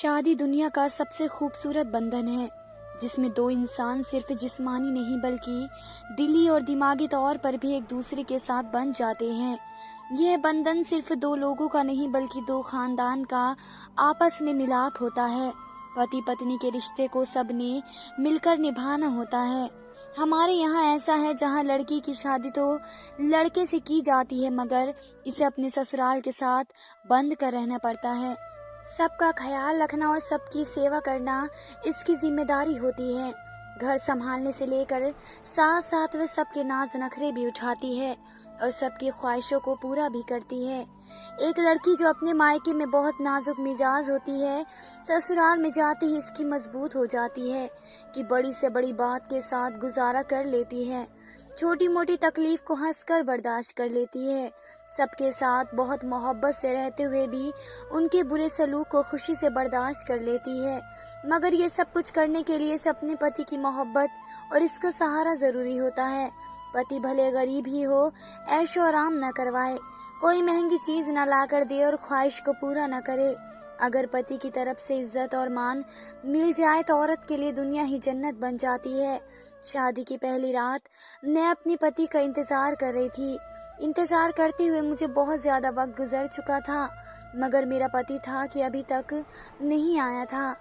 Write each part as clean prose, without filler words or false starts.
शादी दुनिया का सबसे खूबसूरत बंधन है जिसमें दो इंसान सिर्फ जिस्मानी नहीं बल्कि दिली और दिमागी तौर पर भी एक दूसरे के साथ बंध जाते हैं। यह बंधन सिर्फ दो लोगों का नहीं बल्कि दो खानदान का आपस में मिलाप होता है। पति पत्नी के रिश्ते को सबने मिलकर निभाना होता है। हमारे यहाँ ऐसा है जहाँ लड़की की शादी तो लड़के से की जाती है मगर इसे अपने ससुराल के साथ बंध कर रहना पड़ता है। सबका ख्याल रखना और सबकी सेवा करना इसकी जिम्मेदारी होती है। घर संभालने से लेकर साथ साथ वह सबके नाज नखरे भी उठाती है और सबकी ख्वाहिशों को पूरा भी करती है। एक लड़की जो अपने मायके में बहुत नाजुक मिजाज होती है, ससुराल में जाते ही इसकी मजबूत हो जाती है कि बड़ी से बड़ी बात के साथ गुजारा कर लेती है। छोटी मोटी तकलीफ को हंसकर बर्दाश्त कर लेती है। सबके साथ बहुत मोहब्बत से रहते हुए भी उनके बुरे सलूक को खुशी से बर्दाश्त कर लेती है। मगर ये सब कुछ करने के लिए इसे अपने पति की मोहब्बत और इसका सहारा ज़रूरी होता है। पति भले गरीब ही हो, ऐशो आराम न करवाए, कोई महंगी चीज़ न ला कर दे और ख्वाहिश को पूरा न करे। अगर पति की तरफ से इज्जत और मान मिल जाए तो औरत के लिए दुनिया ही जन्नत बन जाती है। शादी की पहली रात मैं अपने पति का इंतज़ार कर रही थी। इंतज़ार करते हुए मुझे बहुत ज़्यादा वक्त गुजर चुका था मगर मेरा पति था कि अभी तक नहीं आया था।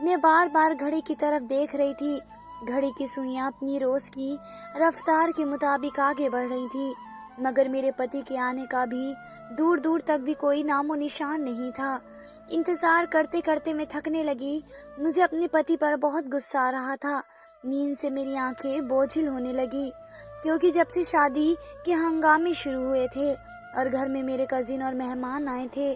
मैं बार बार घड़ी की तरफ देख रही थी। घड़ी की सुइयां अपनी रोज़ की रफ्तार के मुताबिक आगे बढ़ रही थी मगर मेरे पति के आने का भी दूर दूर तक भी कोई नामो निशान नहीं था। इंतज़ार करते करते मैं थकने लगी। मुझे अपने पति पर बहुत गुस्सा आ रहा था। नींद से मेरी आंखें बोझिल होने लगी क्योंकि जब से शादी के हंगामे शुरू हुए थे और घर में मेरे कजिन और मेहमान आए थे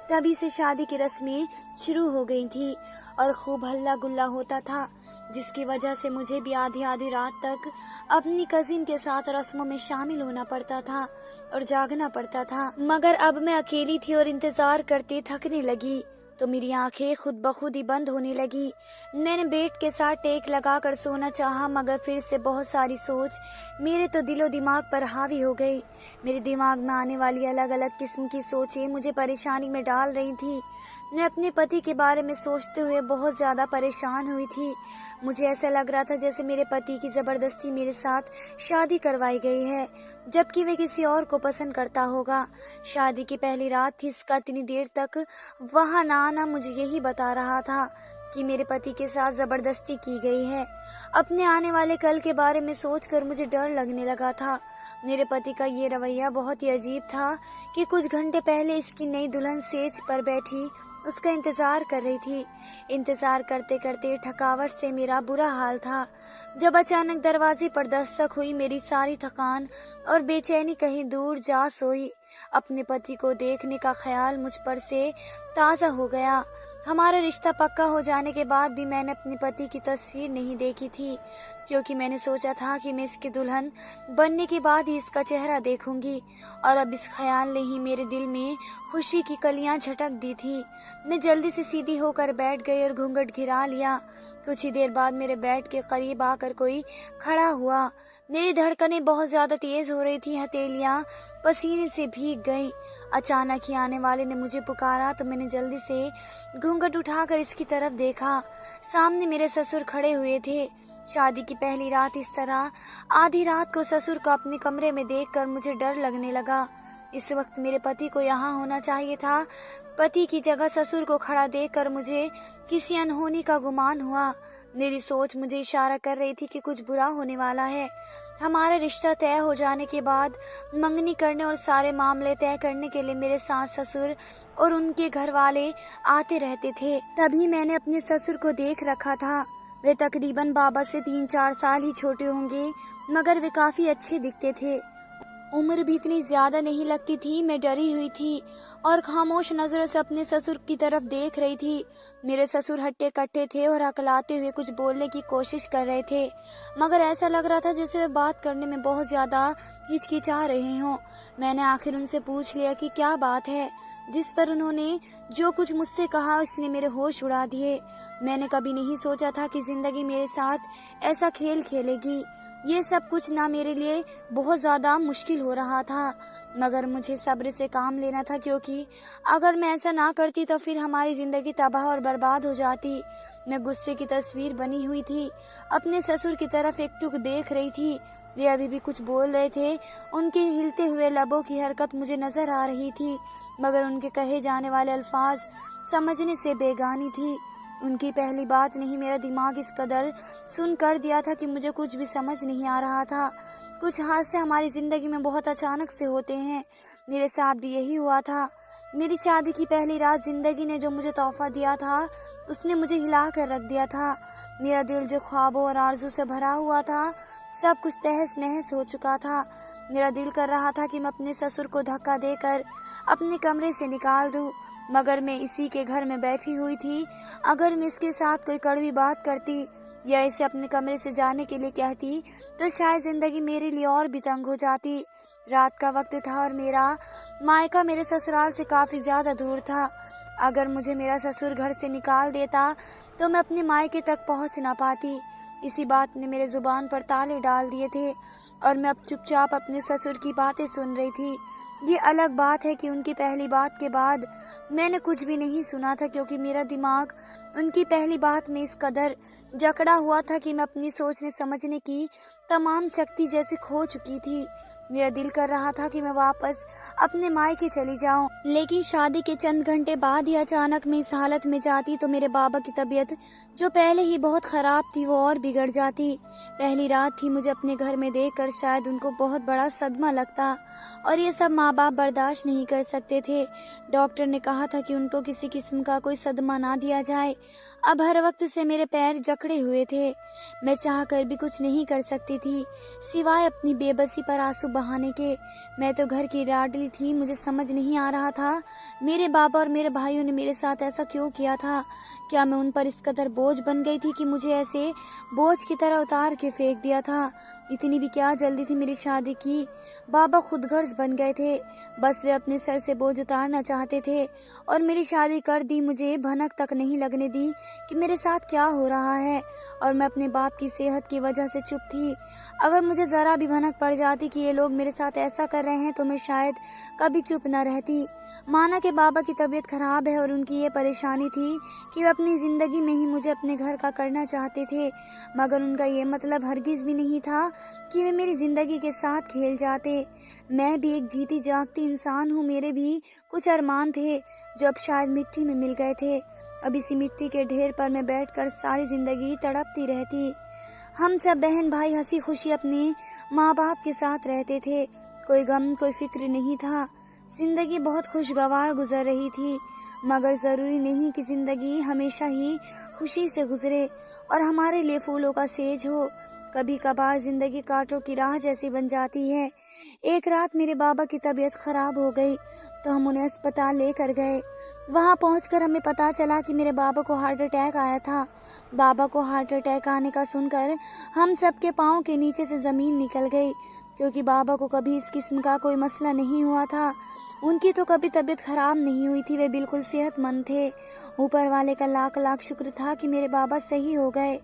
तभी से शादी की रस्में शुरू हो गई थी और खूब हल्ला गुल्ला होता था जिसकी वजह से मुझे भी आधी आधी रात तक अपनी कजिन के साथ रस्मों में शामिल होना पड़ता था और जागना पड़ता था। मगर अब मैं अकेली थी और इंतजार करती थकने लगी तो मेरी आंखें खुद ब खुद ही बंद होने लगी। मैंने बेड के साथ टेक लगाकर सोना चाहा मगर फिर से बहुत सारी सोच मेरे तो दिलो दिमाग पर हावी हो गई। मेरे दिमाग में आने वाली अलग अलग किस्म की सोचें मुझे परेशानी में डाल रही थी। मैं अपने पति के बारे में सोचते हुए बहुत ज़्यादा परेशान हुई थी। मुझे ऐसा लग रहा था जैसे मेरे पति की ज़बरदस्ती मेरे साथ शादी करवाई गई है जबकि वे किसी और को पसंद करता होगा। शादी की पहली रात थी, इसका इतनी देर तक वहाँ ना आना मुझे यही बता रहा था कि मेरे पति के साथ ज़बरदस्ती की गई है। अपने आने वाले कल के बारे में सोचकर मुझे डर लगने लगा था। मेरे पति का ये रवैया बहुत ही अजीब था कि कुछ घंटे पहले इसकी नई दुल्हन सेज पर बैठी उसका इंतज़ार कर रही थी। इंतज़ार करते करते थकावट से मेरा बुरा हाल था। जब अचानक दरवाजे पर दस्तक हुई मेरी सारी थकान और बेचैनी कहीं दूर जा सोई। अपने पति को देखने का ख्याल मुझ पर से ताज़ा हो गया। हमारा रिश्ता पक्का हो जाने के बाद भी मैंने अपने पति की तस्वीर नहीं देखी थी क्योंकि मैंने सोचा था कि मैं इसकी दुल्हन बनने के बाद ही इसका चेहरा देखूंगी और अब इस ख्याल ने ही मेरे दिल में खुशी की कलियां झटक दी थी। मैं जल्दी से सीधी होकर बैठ गई और घूंघट गिरा लिया। कुछ ही देर बाद मेरे बेड के करीब आकर कोई खड़ा हुआ। मेरी धड़कनें बहुत ज़्यादा तेज़ हो रही थी, हथेलियां पसीने से भीग गई। अचानक ही आने वाले ने मुझे पुकारा तो मैंने जल्दी से घूंघट उठाकर इसकी तरफ देखा। सामने मेरे ससुर खड़े हुए थे। शादी की पहली रात इस तरह आधी रात को ससुर को अपने कमरे में देखकर मुझे डर लगने लगा। इस वक्त मेरे पति को यहाँ होना चाहिए था। पति की जगह ससुर को खड़ा देखकर मुझे किसी अनहोनी का गुमान हुआ। मेरी सोच मुझे इशारा कर रही थी कि कुछ बुरा होने वाला है। हमारा रिश्ता तय हो जाने के बाद मंगनी करने और सारे मामले तय करने के लिए मेरे सास ससुर और उनके घर वाले आते रहते थे। तभी मैंने अपने ससुर को देख रखा था। वे तकरीबन बाबा से 3-4 साल ही छोटे होंगे मगर वे काफ़ी अच्छे दिखते थे। उम्र भी इतनी ज़्यादा नहीं लगती थी। मैं डरी हुई थी और खामोश नज़रों से अपने ससुर की तरफ देख रही थी। मेरे ससुर हट्टे कट्टे थे और हकलाते हुए कुछ बोलने की कोशिश कर रहे थे मगर ऐसा लग रहा था जैसे वे बात करने में बहुत ज़्यादा हिचकिचा रहे हों। मैंने आखिर उनसे पूछ लिया कि क्या बात है, जिस पर उन्होंने जो कुछ मुझसे कहा उसने मेरे होश उड़ा दिए। मैंने कभी नहीं सोचा था कि ज़िंदगी मेरे साथ ऐसा खेल खेलेगी। ये सब कुछ ना मेरे लिए बहुत ज़्यादा मुश्किल हो रहा था, मगर मुझे सब्र से काम लेना था, क्योंकि अगर मैं ऐसा ना करती तो फिर हमारी ज़िंदगी तबाह और बर्बाद हो जाती। मैं गुस्से की तस्वीर बनी हुई थी, अपने ससुर की तरफ एकटुक देख रही थी। वे अभी भी कुछ बोल रहे थे, उनके हिलते हुए लबों की हरकत मुझे नज़र आ रही थी, मगर उनके कहे जाने वाले अल्फाज समझने से बेगानी थी। उनकी पहली बात ने ही मेरा दिमाग इस कदर सुन कर दिया था कि मुझे कुछ भी समझ नहीं आ रहा था। कुछ हादसे हमारी ज़िंदगी में बहुत अचानक से होते हैं। मेरे साथ भी यही हुआ था। मेरी शादी की पहली रात ज़िंदगी ने जो मुझे तोहफा दिया था, उसने मुझे हिला कर रख दिया था। मेरा दिल जो ख्वाबों और आरज़ू से भरा हुआ था, सब कुछ तहस नहस हो चुका था। मेरा दिल कर रहा था कि मैं अपने ससुर को धक्का देकर अपने कमरे से निकाल दूं, मगर मैं इसी के घर में बैठी हुई थी। अगर मैं इसके साथ कोई कड़वी बात करती या इसे अपने कमरे से जाने के लिए कहती तो शायद ज़िंदगी मेरे लिए और भी तंग हो जाती। रात का वक्त था और मेरा मायका मेरे ससुराल से काफ़ी ज़्यादा दूर था। अगर मुझे मेरा ससुर घर से निकाल देता तो मैं अपने मायके तक पहुंच ना पाती। इसी बात ने मेरे ज़ुबान पर ताले डाल दिए थे और मैं अब चुपचाप अपने ससुर की बातें सुन रही थी। ये अलग बात है कि उनकी पहली बात के बाद मैंने कुछ भी नहीं सुना था, क्योंकि मेरा दिमाग उनकी पहली बात में इस कदर जकड़ा हुआ था कि मैं अपनी सोचने समझने की तमाम शक्ति जैसे खो चुकी थी। मेरा दिल कर रहा था कि मैं वापस अपने मायके चली जाऊं, लेकिन शादी के चंद घंटे बाद ही अचानक मैं इस हालत में जाती तो मेरे बाबा की तबीयत जो पहले ही बहुत ख़राब थी वो और बिगड़ जाती। पहली रात थी, मुझे अपने घर में देखकर शायद उनको बहुत बड़ा सदमा लगता और ये सब माँ बाप बर्दाश्त नहीं कर सकते थे। डॉक्टर ने कहा था कि उनको किसी किस्म का कोई सदमा ना दिया जाए। अब हर वक्त से मेरे पैर जकड़े हुए थे। मैं चाह कर भी कुछ नहीं कर सकती थी सिवाय अपनी बेबसी पर आंसू बहाने के। मैं तो घर की लाडली थी। मुझे समझ नहीं आ रहा था मेरे बाबा और मेरे भाइयों ने मेरे साथ ऐसा क्यों किया था। क्या मैं उन पर इस कदर बोझ बन गई थी कि मुझे ऐसे बोझ की तरह उतार के फेंक दिया था। इतनी भी क्या जल्दी थी मेरी शादी की। बाबा खुदगर्ज बन गए थे, बस वे अपने सर से बोझ उतारना चाहते थे और मेरी शादी कर दी। मुझे भनक तक नहीं लगने दी कि मेरे साथ क्या हो रहा है और मैं अपने बाप की सेहत की वजह से चुप थी। अगर मुझे ज़रा भी भनक पड़ जाती कि ये लोग मेरे साथ ऐसा कर रहे हैं तो मैं शायद कभी चुप न रहती। माना कि बाबा की तबीयत खराब है और उनकी ये परेशानी थी कि वे अपनी ज़िंदगी में ही मुझे अपने घर का करना चाहते थे, मगर उनका ये मतलब हरगिज़ भी नहीं था कि वे मेरी ज़िंदगी के साथ खेल जाते। मैं भी एक जीती जागती इंसान हूँ। मेरे भी कुछ अरमान थे जो अब शायद मिट्टी में मिल गए थे। अब इसी मिट्टी के ढेर पर मैं बैठकर सारी ज़िंदगी तड़पती रहती। हम सब बहन भाई हंसी खुशी अपने माँ बाप के साथ रहते थे। कोई गम कोई फिक्र नहीं था। ज़िंदगी बहुत खुशगवार गुजर रही थी, मगर ज़रूरी नहीं कि ज़िंदगी हमेशा ही खुशी से गुजरे और हमारे लिए फूलों का सेज हो। कभी कभार ज़िंदगी कांटों की राह जैसी बन जाती है। एक रात मेरे बाबा की तबीयत ख़राब हो गई तो हम उन्हें अस्पताल लेकर गए। वहाँ पहुंचकर हमें पता चला कि मेरे बाबा को हार्ट अटैक आया था। बाबा को हार्ट अटैक आने का सुनकर हम सबके पाँव के नीचे से ज़मीन निकल गई, क्योंकि बाबा को कभी इस किस्म का कोई मसला नहीं हुआ था। उनकी तो कभी तबीयत खराब नहीं हुई थी। वे बिल्कुल सेहतमंद थे। ऊपर वाले का लाख लाख शुक्र था कि मेरे बाबा सही हो गए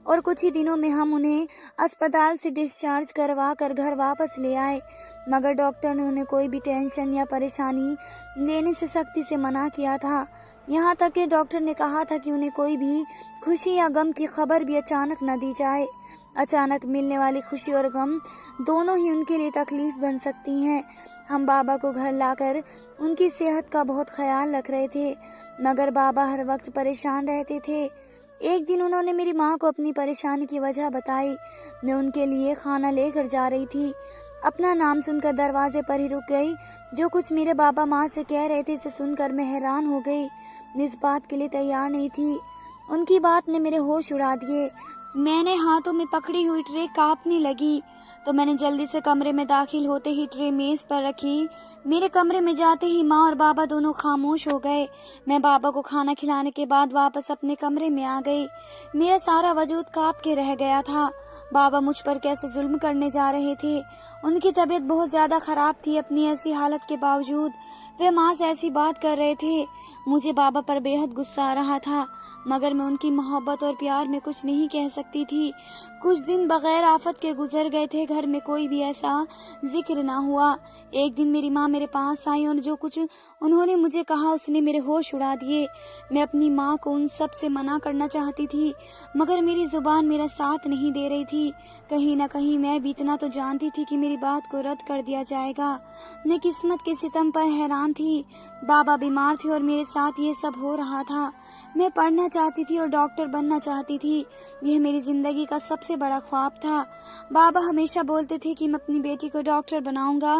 और कुछ ही दिनों में हम उन्हें अस्पताल से डिस्चार्ज करवा कर घर वापस ले आए। मगर डॉक्टर ने उन्हें कोई भी टेंशन या परेशानी लेने से सख्ती से मना किया था। यहाँ तक कि डॉक्टर ने कहा था कि उन्हें कोई भी खुशी या गम की खबर भी अचानक न दी जाए। अचानक मिलने वाली खुशी और गम दोनों ही उनके लिए तकलीफ बन सकती हैं। हम बाबा को घर लाकर उनकी सेहत का बहुत ख्याल रख रहे थे, मगर बाबा हर वक्त परेशान रहते थे। एक दिन उन्होंने मेरी माँ को अपनी परेशानी की वजह बताई। मैं उनके लिए खाना लेकर जा रही थी। अपना नाम सुनकर दरवाजे पर ही रुक गई। जो कुछ मेरे बाबा माँ से कह रहे थे इसे सुनकर मैं हैरान हो गई। मैं इस बात के लिए तैयार नहीं थी। उनकी बात ने मेरे होश उड़ा दिए। मैंने हाथों में पकड़ी हुई ट्रे कांपने लगी तो मैंने जल्दी से कमरे में दाखिल होते ही ट्रे मेज पर रखी। मेरे कमरे में जाते ही माँ और बाबा दोनों खामोश हो गए। मैं बाबा को खाना खिलाने के बाद वापस अपने कमरे में आ गई। मेरा सारा वजूद कांप के रह गया था। बाबा मुझ पर कैसे जुल्म करने जा रहे थे। उनकी तबीयत बहुत ज़्यादा ख़राब थी। अपनी ऐसी हालत के बावजूद वे माँ से ऐसी बात कर रहे थे। मुझे बाबा पर बेहद गुस्सा आ रहा था, मगर मैं उनकी मोहब्बत और प्यार में कुछ नहीं कह सकती थी। कुछ दिन बगैर आफत के गुजर गए थे, घर में कोई भी ऐसा जिक्र ना हुआ। एक दिन मेरी माँ मेरे पास आई और जो कुछ उन्होंने मुझे कहा उसने मेरे होश उड़ा दिए। मैं अपनी माँ को उन सब से मना करना चाहती थी, मगर मेरी जुबान मेरा साथ नहीं दे रही थी। कहीं न कहीं मैं भी इतना तो जानती थी कि मेरी बात को रद्द कर दिया जाएगा। मैं किस्मत के सितम पर हैरान थी। बाबा बीमार थे और मेरे साथ ये सब हो रहा था। मैं पढ़ना चाहती थी और डॉक्टर बनना चाहती थी। यह मेरी जिंदगी का सबसे बड़ा ख्वाब था। बाबा हमेशा बोलते थे कि मैं अपनी बेटी को डॉक्टर बनाऊंगा,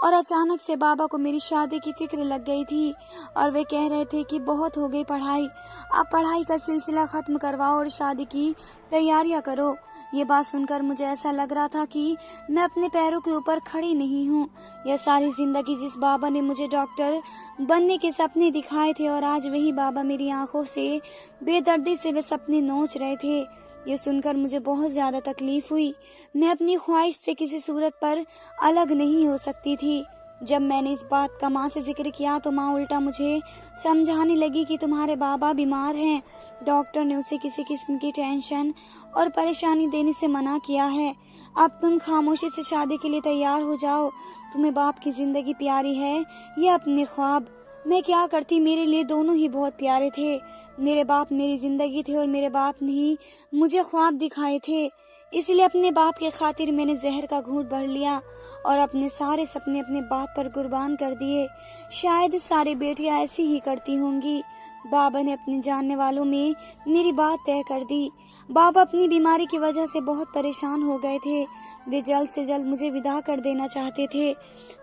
और अचानक से बाबा को मेरी शादी की फिक्र लग गई थी और वे कह रहे थे कि बहुत हो गई पढ़ाई, अब पढ़ाई का सिलसिला खत्म करवाओ और शादी की तैयारियां करो। ये बात सुनकर मुझे ऐसा लग रहा था कि मैं अपने पैरों के ऊपर खड़ी नहीं हूँ। यह सारी जिंदगी जिस बाबा ने मुझे डॉक्टर बनने के सपने दिखाए थे, और आज वही बाबा मेरी आंखों से बेदर्दी से वे सपने नोच रहे थे। ये सुनकर मुझे बहुत ज्यादा तकलीफ हुई। मैं अपनी ख्वाहिश से किसी सूरत पर अलग नहीं हो सकती थी। जब मैंने इस बात का माँ से जिक्र किया तो माँ उल्टा मुझे समझाने लगी कि तुम्हारे बाबा बीमार हैं, डॉक्टर ने उसे किसी किस्म की टेंशन और परेशानी देने से मना किया है। अब तुम खामोशी से शादी के लिए तैयार हो जाओ। तुम्हें बाप की जिंदगी प्यारी है या अपने ख्वाब? मैं क्या करती, मेरे लिए दोनों ही बहुत प्यारे थे। मेरे बाप मेरी जिंदगी थे और मेरे बाप ने ही मुझे ख्वाब दिखाए थे। इसलिए अपने बाप के खातिर मैंने जहर का घूंट भर लिया और अपने सारे सपने अपने बाप पर कुर्बान कर दिए। शायद सारी बेटियां ऐसी ही करती होंगी। बाबा ने अपने जानने वालों में मेरी बात तय कर दी। बाबा अपनी बीमारी की वजह से बहुत परेशान हो गए थे। वे जल्द से जल्द मुझे विदा कर देना चाहते थे।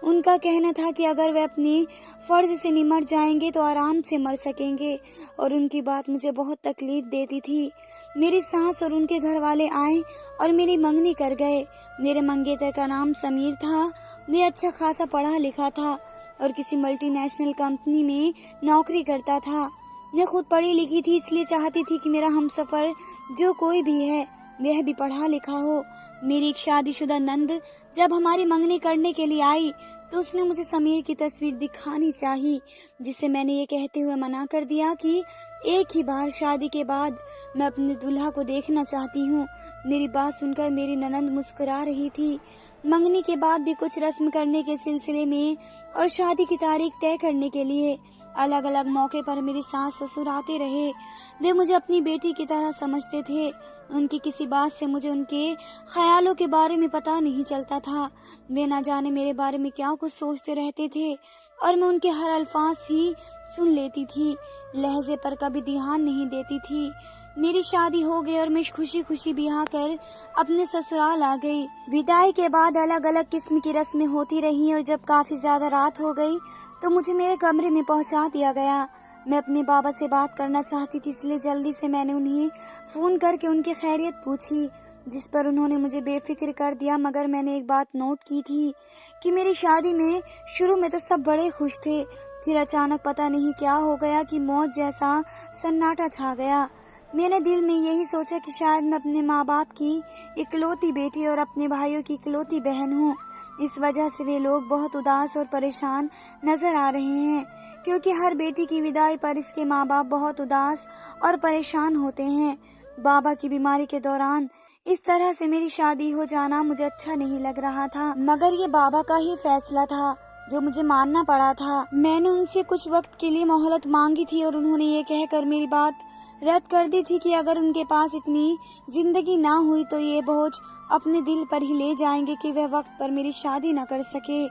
उनका कहना था कि अगर वे अपने फर्ज से निमट जाएंगे तो आराम से मर सकेंगे, और उनकी बात मुझे बहुत तकलीफ देती थी। मेरी सास और उनके घर वाले आए और मेरी मंगनी कर गए। मेरे मंगेतर का नाम समीर था। वे अच्छा खासा पढ़ा लिखा था और किसी मल्टीनेशनल कंपनी में नौकरी करता था। मैं खुद पढ़ी लिखी थी, इसलिए चाहती थी कि मेरा हमसफर जो कोई भी है वह भी पढ़ा लिखा हो। मेरी एक शादीशुदा नंद जब हमारी मंगनी करने के लिए आई तो उसने मुझे समीर की तस्वीर दिखानी चाहिए, जिसे मैंने ये कहते हुए मना कर दिया कि एक ही बार शादी के बाद मैं अपने दूल्हा को देखना चाहती हूँ। मेरी बात सुनकर मेरी ननंद मुस्कुरा रही थी। मंगनी के बाद भी कुछ रस्म करने के सिलसिले में और शादी की तारीख तय करने के लिए अलग अलग मौके पर मेरे सास ससुर आते रहे। वे मुझे अपनी बेटी की तरह समझते थे। उनकी किसी बात से मुझे उनके ख्यालों के बारे में पता नहीं चलता था। वे न जाने मेरे बारे में क्या कुछ सोचते रहते थे और मैं उनके हर अल्फाज ही सुन लेती थी, लहजे पर कभी ध्यान नहीं देती थी। मेरी शादी हो गई और मैं खुशी खुशी ब्याह कर अपने ससुराल आ गई। विदाई के बाद अलग अलग किस्म की रस्में होती रही और जब काफी ज्यादा रात हो गई तो मुझे मेरे कमरे में पहुंचा दिया गया। मैं अपने बाबा से बात करना चाहती थी, इसलिए जल्दी से मैंने उन्हें फोन करके उनकी खैरियत पूछी, जिस पर उन्होंने मुझे बेफिक्र कर दिया। मगर मैंने एक बात नोट की थी कि मेरी शादी में शुरू में तो सब बड़े खुश थे, फिर अचानक पता नहीं क्या हो गया कि मौत जैसा सन्नाटा छा गया। मैंने दिल में यही सोचा कि शायद मैं अपने माँ बाप की इकलौती बेटी और अपने भाइयों की इकलौती बहन हूँ। इस वजह से वे लोग बहुत उदास और परेशान नजर आ रहे हैं, क्योंकि हर बेटी की विदाई पर इसके माँ बाप बहुत उदास और परेशान होते हैं। बाबा की बीमारी के दौरान इस तरह से मेरी शादी हो जाना मुझे अच्छा नहीं लग रहा था, मगर ये बाबा का ही फैसला था जो मुझे मानना पड़ा था। मैंने उनसे कुछ वक्त के लिए मोहलत मांगी थी और उन्होंने ये कहकर मेरी बात रद्द कर दी थी कि अगर उनके पास इतनी जिंदगी ना हुई तो ये बोझ अपने दिल पर ही ले जाएंगे कि वह वक्त पर मेरी शादी न कर सके।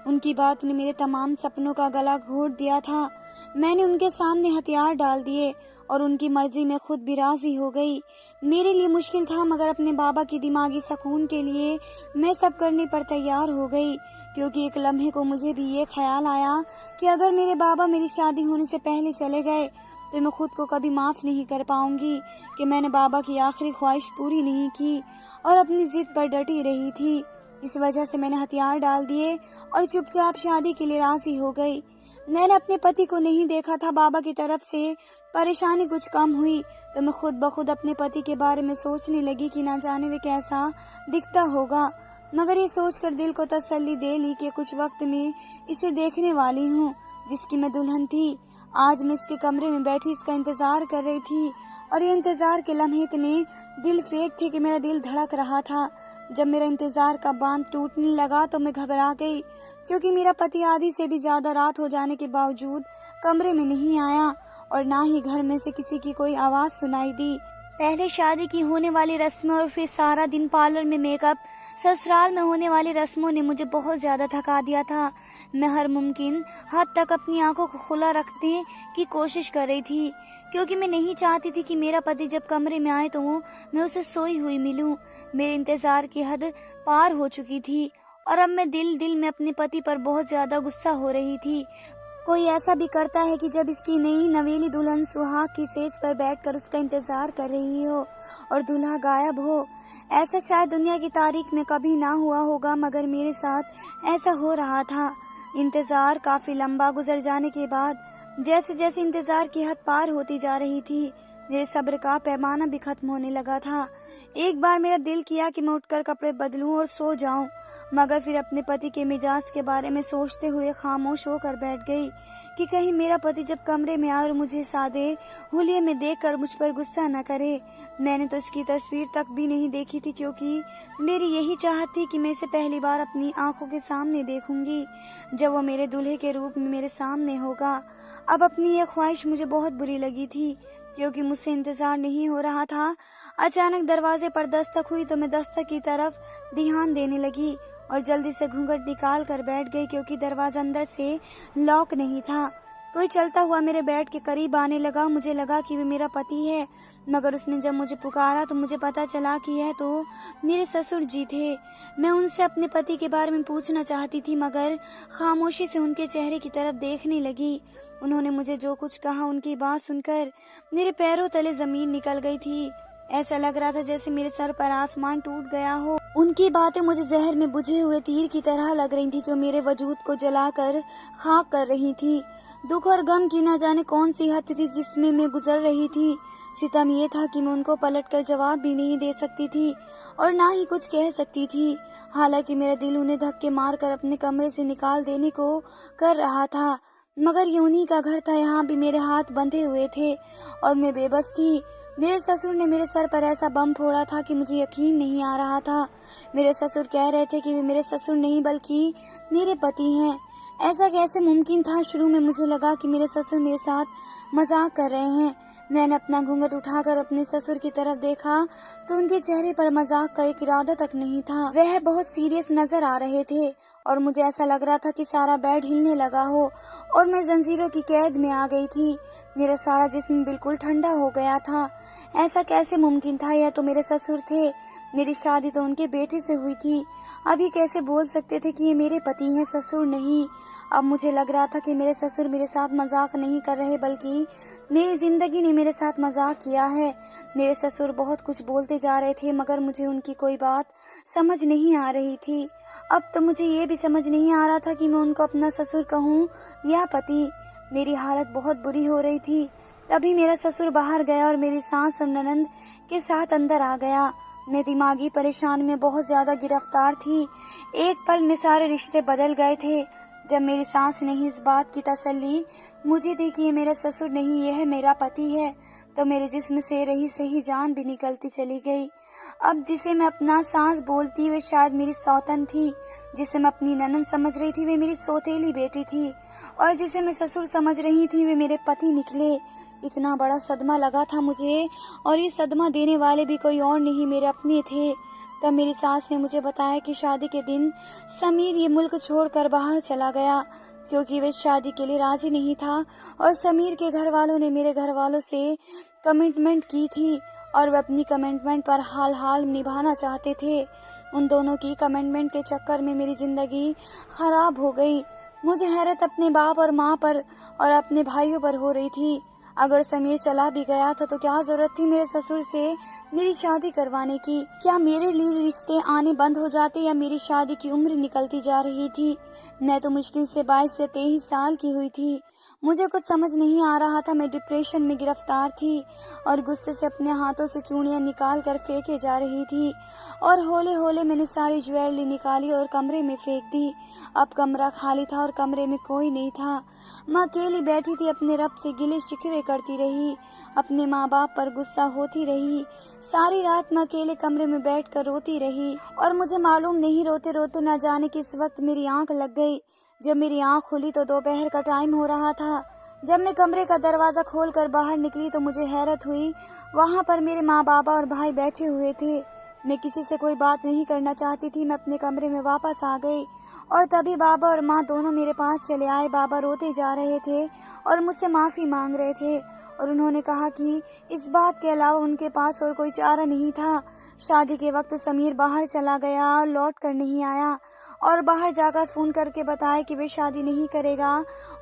उनकी बात ने मेरे तमाम सपनों का गला घोट दिया था। मैंने उनके सामने हथियार डाल दिए और उनकी मर्जी में खुद भी राजी हो गई। मेरे लिए मुश्किल था, मगर अपने बाबा की दिमागी सुकून के लिए मैं सब करने पर तैयार हो गई, क्योंकि एक लम्हे को मुझे भी ये ख्याल आया कि अगर मेरे बाबा मेरी शादी होने से पहले चले गए तो मैं खुद को कभी माफ़ नहीं कर पाऊंगी कि मैंने बाबा की आखिरी ख्वाहिश पूरी नहीं की और अपनी जिद पर डटी रही थी। इस वजह से मैंने हथियार डाल दिए और चुपचाप शादी के लिए राजी हो गई। मैंने अपने पति को नहीं देखा था। बाबा की तरफ से परेशानी कुछ कम हुई तो मैं खुद ब खुद अपने पति के बारे में सोचने लगी कि ना जाने वे कैसा दिखता होगा, मगर ये सोचकर दिल को तसल्ली दे ली कि कुछ वक्त में इसे देखने वाली हूँ जिसकी मैं दुल्हन थी। आज मैं इसके कमरे में बैठी इसका इंतज़ार कर रही थी और ये इंतज़ार के लम्हे इतने दिल फेंक थे कि मेरा दिल धड़क रहा था। जब मेरा इंतज़ार का बांध टूटने लगा तो मैं घबरा गई, क्योंकि मेरा पति आधी से भी ज़्यादा रात हो जाने के बावजूद कमरे में नहीं आया और ना ही घर में से किसी की कोई आवाज़ सुनाई दी। पहले शादी की होने वाली रस्में और फिर सारा दिन पार्लर में मेकअप, ससुराल में होने वाली रस्मों ने मुझे बहुत ज़्यादा थका दिया था। मैं हर मुमकिन हद तक अपनी आंखों को खुला रखने की कोशिश कर रही थी, क्योंकि मैं नहीं चाहती थी कि मेरा पति जब कमरे में आए तो मैं उसे सोई हुई मिलूं। मेरे इंतज़ार की हद पार हो चुकी थी और अब मैं दिल में अपने पति पर बहुत ज़्यादा गुस्सा हो रही थी। कोई ऐसा भी करता है कि जब इसकी नई नवेली दुल्हन सुहाग की सेज पर बैठकर उसका इंतजार कर रही हो और दूल्हा गायब हो। ऐसा शायद दुनिया की तारीख में कभी ना हुआ होगा, मगर मेरे साथ ऐसा हो रहा था। इंतजार काफी लंबा गुजर जाने के बाद जैसे जैसे इंतजार की हद पार होती जा रही थी, मेरे सब्र का पैमाना भी खत्म होने लगा था। एक बार मेरा दिल किया कि मैं उठकर कपड़े बदलूं और सो जाऊं, मगर फिर अपने पति के मिजाज के बारे में सोचते हुए खामोश होकर बैठ गई कि कहीं मेरा पति जब कमरे में आए और मुझे सादे हुलिये में देखकर मुझ पर गुस्सा न करे। मैंने तो इसकी तस्वीर तक भी नहीं देखी थी, क्योंकि मेरी यही चाहत थी कि मैं इसे पहली बार अपनी आंखों के सामने देखूंगी जब वो मेरे दूल्हे के रूप में मेरे सामने होगा। अब अपनी यह ख्वाहिश मुझे बहुत बुरी लगी थी, क्योंकि मुझसे इंतजार नहीं हो रहा था। अचानक दरवाजे पर दस्तक हुई तो मैं दस्तक की तरफ ध्यान देने लगी और जल्दी से घूंघट निकाल कर बैठ गई, क्योंकि दरवाजा अंदर से लॉक नहीं था। कोई चलता हुआ मेरे बेड के करीब आने लगा। मुझे लगा कि वे मेरा पति है, मगर उसने जब मुझे पुकारा तो मुझे पता चला कि यह तो मेरे ससुर जी थे। मैं उनसे अपने पति के बारे में पूछना चाहती थी, मगर खामोशी से उनके चेहरे की तरफ देखने लगी। उन्होंने मुझे जो कुछ कहा, उनकी बात सुनकर मेरे पैरों तले जमीन निकल गई थी। ऐसा लग रहा था जैसे मेरे सर पर आसमान टूट गया हो। उनकी बातें मुझे जहर में बुझे हुए तीर की तरह लग रही थी, जो मेरे वजूद को जलाकर खाक कर रही थी। दुख और गम की न जाने कौन सी हद थी जिसमें मैं गुजर रही थी। सितम ये था कि मैं उनको पलटकर जवाब भी नहीं दे सकती थी और ना ही कुछ कह सकती थी। हालांकि मेरा दिल उन्हें धक्के मारकर अपने कमरे से निकाल देने को कर रहा था, मगर ये उन्हीं का घर था। यहाँ भी मेरे हाथ बंधे हुए थे और मैं बेबस थी। मेरे ससुर ने मेरे सर पर ऐसा बम फोड़ा था कि मुझे यकीन नहीं आ रहा था। मेरे ससुर कह रहे थे कि वे मेरे ससुर नहीं बल्कि मेरे पति हैं। ऐसा कैसे मुमकिन था? शुरू में मुझे लगा कि मेरे ससुर मेरे साथ मजाक कर रहे हैं। मैंने अपना घूंघट उठाकर अपने ससुर की तरफ देखा तो उनके चेहरे पर मजाक का एक इरादा तक नहीं था। वह बहुत सीरियस नजर आ रहे थे और मुझे ऐसा लग रहा था कि सारा बेड हिलने लगा हो और मैं जंजीरों की कैद में आ गई थी। मेरा सारा जिस्म बिल्कुल ठंडा हो गया था। ऐसा कैसे मुमकिन था? यह तो मेरे ससुर थे। मेरी शादी तो उनके बेटे से हुई थी। अभी कैसे बोल सकते थे कि ये मेरे पति हैं, ससुर नहीं? अब मुझे लग रहा था कि मेरे ससुर मेरे साथ मजाक नहीं कर रहे, बल्कि मेरी जिंदगी ने मेरे साथ मजाक किया है। मेरे ससुर बहुत कुछ बोलते जा रहे थे, मगर मुझे उनकी कोई बात समझ नहीं आ रही थी। अब तो मुझे ये भी समझ नहीं आ रहा था कि मैं उनको अपना ससुर कहूँ या पति। मेरी हालत बहुत बुरी हो रही थी। तभी मेरा ससुर बाहर गया और मेरी सास और ननंद के साथ अंदर आ गया। मैं दिमागी परेशान में बहुत ज्यादा गिरफ्तार थी। एक पल में सारे रिश्ते बदल गए थे। जब मेरी सास ने इस बात की तसल्ली मुझे दी कि ये मेरा ससुर नहीं, यह मेरा पति है, तो मेरे जिस्म से रही सही जान भी निकलती चली गई। अब जिसे मैं अपना सास बोलती वे शायद मेरी सौतन थी, जिसे मैं अपनी ननंद समझ रही थी वे मेरी सौतेली बेटी थी, और जिसे मैं ससुर समझ रही थी वे मेरे पति निकले। इतना बड़ा सदमा लगा था मुझे, और ये सदमा देने वाले भी कोई और नहीं, मेरे अपने थे। तब मेरी सास ने मुझे बताया कि शादी के दिन समीर ये मुल्क छोड़कर बाहर चला गया, क्योंकि वे शादी के लिए राजी नहीं था और समीर के घर वालों ने मेरे घर वालों से कमिटमेंट की थी और वे अपनी कमिटमेंट पर हाल निभाना चाहते थे। उन दोनों की कमिटमेंट के चक्कर में मेरी जिंदगी खराब हो गई। मुझे हैरत अपने बाप और माँ पर और अपने भाइयों पर हो रही थी। अगर समीर चला भी गया था तो क्या जरूरत थी मेरे ससुर से मेरी शादी करवाने की? क्या मेरे लिए रिश्ते आने बंद हो जाते या मेरी शादी की उम्र निकलती जा रही थी? मैं तो मुश्किल से 22 से 23 साल की हुई थी। मुझे कुछ समझ नहीं आ रहा था। मैं डिप्रेशन में गिरफ्तार थी और गुस्से से अपने हाथों से चूड़ियाँ निकाल कर फेंके जा रही थी और हौले हौले मैंने सारी ज्वेलरी निकाली और कमरे में फेंक दी। अब कमरा खाली था और कमरे में कोई नहीं था। मैं अकेली बैठी थी, अपने रब से गिले शिकवे करती रही, अपने माँ बाप पर गुस्सा होती रही। सारी रात मैं अकेले कमरे में बैठकर रोती रही और मुझे मालूम नहीं रोते रोते न जाने किस वक्त मेरी आंख लग गई। जब मेरी आंख खुली तो दोपहर का टाइम हो रहा था। जब मैं कमरे का दरवाज़ा खोलकर बाहर निकली तो मुझे हैरत हुई। वहाँ पर मेरे माँ बाबा और भाई बैठे हुए थे। मैं किसी से कोई बात नहीं करना चाहती थी। मैं अपने कमरे में वापस आ गई और तभी बाबा और माँ दोनों मेरे पास चले आए। बाबा रोते जा रहे थे और मुझसे माफ़ी मांग रहे थे और उन्होंने कहा कि इस बात के अलावा उनके पास और कोई चारा नहीं था। शादी के वक्त समीर बाहर चला गया और लौट कर नहीं आया और बाहर जाकर फ़ोन करके बताया कि वे शादी नहीं करेगा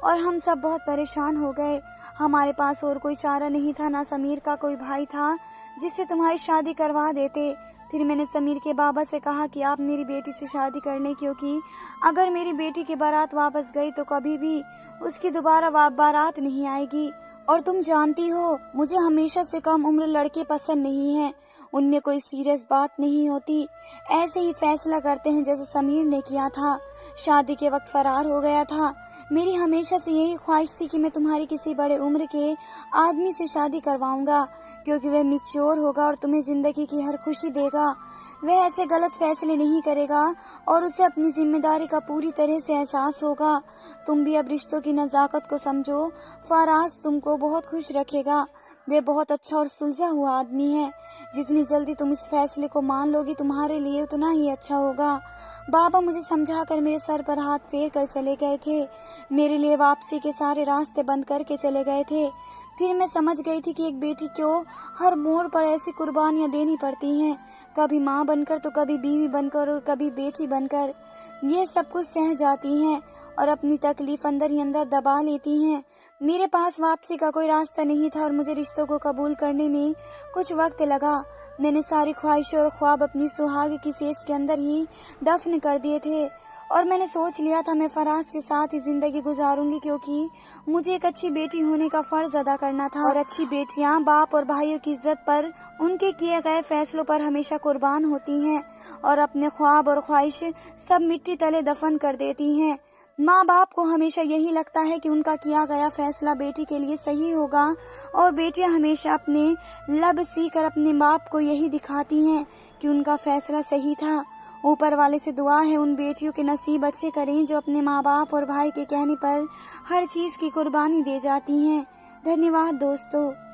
और हम सब बहुत परेशान हो गए। हमारे पास और कोई चारा नहीं था, ना समीर का कोई भाई था जिससे तुम्हारी शादी करवा देते। फिर मैंने समीर के बाबा से कहा कि आप मेरी बेटी से शादी कर लें, क्योंकि अगर मेरी बेटी की बारात वापस गई तो कभी भी उसकी दोबारा बारात नहीं आएगी। और तुम जानती हो मुझे हमेशा से कम उम्र लड़के पसंद नहीं हैं। उनमें कोई सीरियस बात नहीं होती, ऐसे ही फैसला करते हैं जैसे समीर ने किया था। शादी के वक्त फरार हो गया था। मेरी हमेशा से यही ख्वाहिश थी कि मैं तुम्हारी किसी बड़े उम्र के आदमी से शादी करवाऊंगा, क्योंकि वह मैच्योर होगा और तुम्हें ज़िंदगी की हर खुशी देगा। वह ऐसे गलत फैसले नहीं करेगा और उसे अपनी जिम्मेदारी का पूरी तरह से एहसास होगा। तुम भी अब रिश्तों की नज़ाकत को समझो। फराज तुमको बहुत खुश रखेगा। वह बहुत अच्छा और सुलझा हुआ आदमी है। जितनी जल्दी तुम इस फैसले को मान लोगी तुम्हारे लिए उतना ही अच्छा होगा। बाबा मुझे समझाकर मेरे सर पर हाथ फेर कर चले गए थे। मेरे लिए वापसी के सारे रास्ते बंद करके चले गए थे। फिर मैं समझ गई थी कि एक बेटी को हर मोड़ पर ऐसी कुर्बानियाँ देनी पड़ती हैं, कभी माँ बनकर तो कभी बीवी बनकर और कभी बेटी बनकर। ये सब कुछ सह जाती हैं और अपनी तकलीफ अंदर ही अंदर दबा लेती हैं। मेरे पास वापसी का कोई रास्ता नहीं था और मुझे रिश्तों को कबूल करने में कुछ वक्त लगा। मैंने सारी ख्वाहिशें और ख्वाब अपनी सुहाग की सेज के अंदर ही दफन कर दिए थे और मैंने सोच लिया था मैं फराज के साथ ही ज़िंदगी गुजारूंगी, क्योंकि मुझे एक अच्छी बेटी होने का फ़र्ज़ अदा करना था। और अच्छी बेटियां बाप और भाइयों की इज्जत पर, उनके किए गए फैसलों पर हमेशा कुर्बान होती हैं और अपने ख्वाब और ख्वाहिश सब मिट्टी तले दफन कर देती हैं। माँ बाप को हमेशा यही लगता है कि उनका किया गया फैसला बेटी के लिए सही होगा और बेटियां हमेशा अपने लब सीकर अपने बाप को यही दिखाती हैं कि उनका फैसला सही था। ऊपर वाले से दुआ है उन बेटियों के नसीब अच्छे करें जो अपने माँ बाप और भाई के कहने पर हर चीज़ की कुर्बानी दे जाती हैं। धन्यवाद दोस्तों।